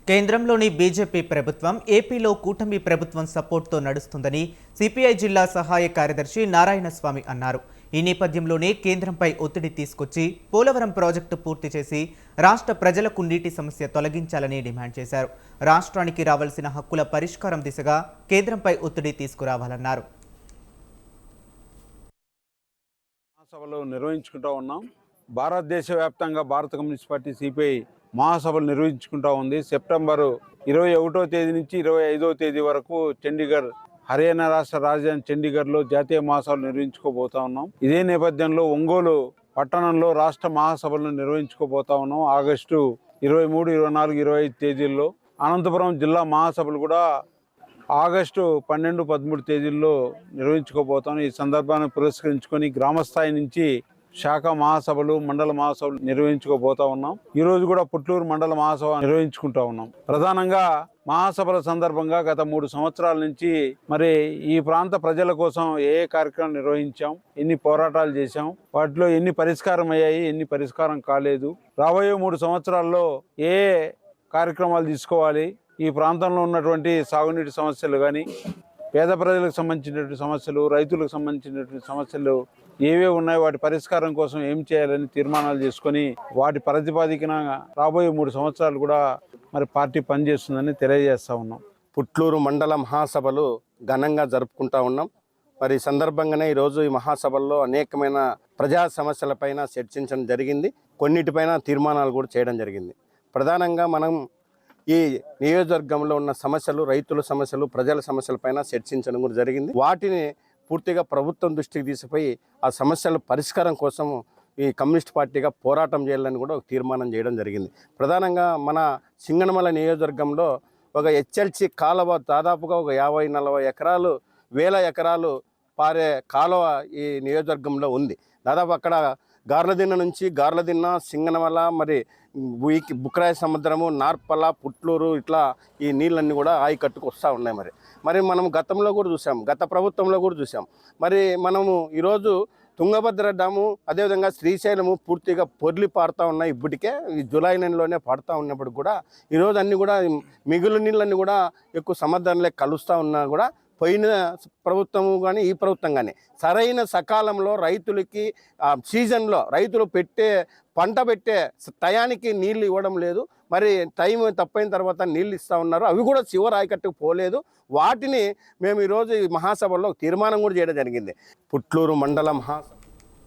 కేంద్రంలోని బీజేపీ ప్రభుత్వం ఏపీలో కూటమి ప్రభుత్వం సపోర్ట్తో నడుస్తుందని సిపిఐ జిల్లా సహాయ కార్యదర్శి నారాయణస్వామి అన్నారు. ఈ నేపథ్యంలోనే కేంద్రంపై ఒత్తిడి తీసుకొచ్చి పోలవరం ప్రాజెక్టు పూర్తి చేసి రాష్ట్ర ప్రజలకు నీటి సమస్య తొలగించాలని డిమాండ్ చేశారు. రాష్ట్రానికి రావాల్సిన హక్కుల పరిష్కారం దిశగా కేంద్రంపై ఒత్తిడి తీసుకురావాలన్నారు. మహాసభలు నిర్వహించుకుంటూ ఉన్నాం. భారతదేశ వ్యాప్తంగా భారత కమ్యూనిస్ట్ పార్టీ సిపిఐ మహాసభలు నిర్వహించుకుంటూ ఉంది. సెప్టెంబర్ 21వ తేదీ నుంచి 25వ తేదీ వరకు చండీగఢ్, హర్యానా రాష్ట్ర రాజధాని చండీగఢ్లో జాతీయ మహాసభలు నిర్వహించుకోబోతా ఉన్నాం. ఇదే నేపథ్యంలో ఒంగోలు పట్టణంలో రాష్ట్ర మహాసభలను నిర్వహించుకోబోతా ఉన్నాం. ఆగస్టు 23, 24, 25 తేదీల్లో. అనంతపురం జిల్లా మహాసభలు కూడా ఆగస్టు 12, 13 తేదీల్లో నిర్వహించుకోబోతాం. ఈ సందర్భాన్ని పురస్కరించుకొని గ్రామస్థాయి నుంచి శాఖ మహాసభలు, మండల మహాసభలు నిర్వహించుకోబోతా ఉన్నాం. ఈ రోజు కూడా పుట్లూరు మండల మహాసభ నిర్వహించుకుంటా ఉన్నాం. ప్రధానంగా మహాసభల సందర్భంగా గత 3 సంవత్సరాల నుంచి మరి ఈ ప్రాంత ప్రజల కోసం ఏ కార్యక్రమం నిర్వహించాం, ఎన్ని పోరాటాలు చేశాం, వాటిలో ఎన్ని పరిష్కారం అయ్యాయి, ఎన్ని పరిష్కారం కాలేదు, రాబోయే 3 సంవత్సరాల్లో ఏ కార్యక్రమాలు తీసుకోవాలి, ఈ ప్రాంతంలో ఉన్నటువంటి సాగునీటి సమస్యలు కానీ, పేద ప్రజలకు సంబంధించినటువంటి సమస్యలు, రైతులకు సంబంధించినటువంటి సమస్యలు ఏవే ఉన్నాయో వాటి పరిష్కారం కోసం ఏం చేయాలని తీర్మానాలు చేసుకొని వాటి ప్రతిపాదికన రాబోయే 3 సంవత్సరాలు కూడా మరి పార్టీ పనిచేస్తుందని తెలియజేస్తా ఉన్నాం. పుట్లూరు మండల మహాసభలు ఘనంగా జరుపుకుంటా ఉన్నాం. మరి ఈ సందర్భంగానే ఈరోజు ఈ మహాసభల్లో అనేకమైన ప్రజా సమస్యలపైన చర్చించడం జరిగింది. కొన్నిటిపైన తీర్మానాలు కూడా చేయడం జరిగింది. ప్రధానంగా మనం ఈ నియోజకవర్గంలో ఉన్న సమస్యలు, రైతుల సమస్యలు, ప్రజల సమస్యలపైన చర్చించడం కూడా జరిగింది. వాటిని పూర్తిగా ప్రభుత్వం దృష్టికి తీసుకుపోయి ఆ సమస్యల పరిష్కారం కోసం ఈ కమ్యూనిస్ట్ పార్టీగా పోరాటం చేయాలని కూడా ఒక తీర్మానం చేయడం జరిగింది. ప్రధానంగా మన సింగనమల నియోజకవర్గంలో ఒక హెచ్ఎల్సి కాలువ దాదాపుగా ఒక 50-40 ఎకరాలు, వేల ఎకరాలు పారే కాలువ ఈ నియోజకవర్గంలో ఉంది. దాదాపు అక్కడ గార్లదిన్న నుంచి గార్లదిన్న, సింగనమల, మరి బుక్రాయ సముద్రము, నార్పల, పుట్లూరు, ఇట్లా ఈ నీళ్ళన్నీ కూడా ఆయకట్టుకు వస్తూ ఉన్నాయి. మరి మనం గతంలో కూడా చూసాం, గత ప్రభుత్వంలో కూడా చూసాం. మరి మనము ఈరోజు తుంగభద్ర డ్యాము, అదేవిధంగా శ్రీశైలము పూర్తిగా పొర్లి పారుతూ ఉన్నాయి. ఇప్పటికే ఈ జూలై నెలలోనే పాడుతూ ఉన్నప్పుడు కూడా ఈరోజు అన్నీ కూడా మిగులు నీళ్ళన్నీ కూడా ఎక్కువ సముద్రంలో కలుస్తూ ఉన్నా కూడా పోయిన ప్రభుత్వము కానీ ఈ ప్రభుత్వం కానీ సరైన సకాలంలో రైతులకి సీజన్లో రైతులు పంట పెట్టే టయానికి నీళ్ళు ఇవ్వడం లేదు. మరి టైం తప్పైన తర్వాత నీళ్ళు ఇస్తూ ఉన్నారు. అవి కూడా చివరి ఆయకట్టుకు పోలేదు. వాటిని మేము ఈరోజు ఈ మహాసభలో తీర్మానం కూడా చేయడం జరిగింది. పుట్లూరు మండల మహాసభ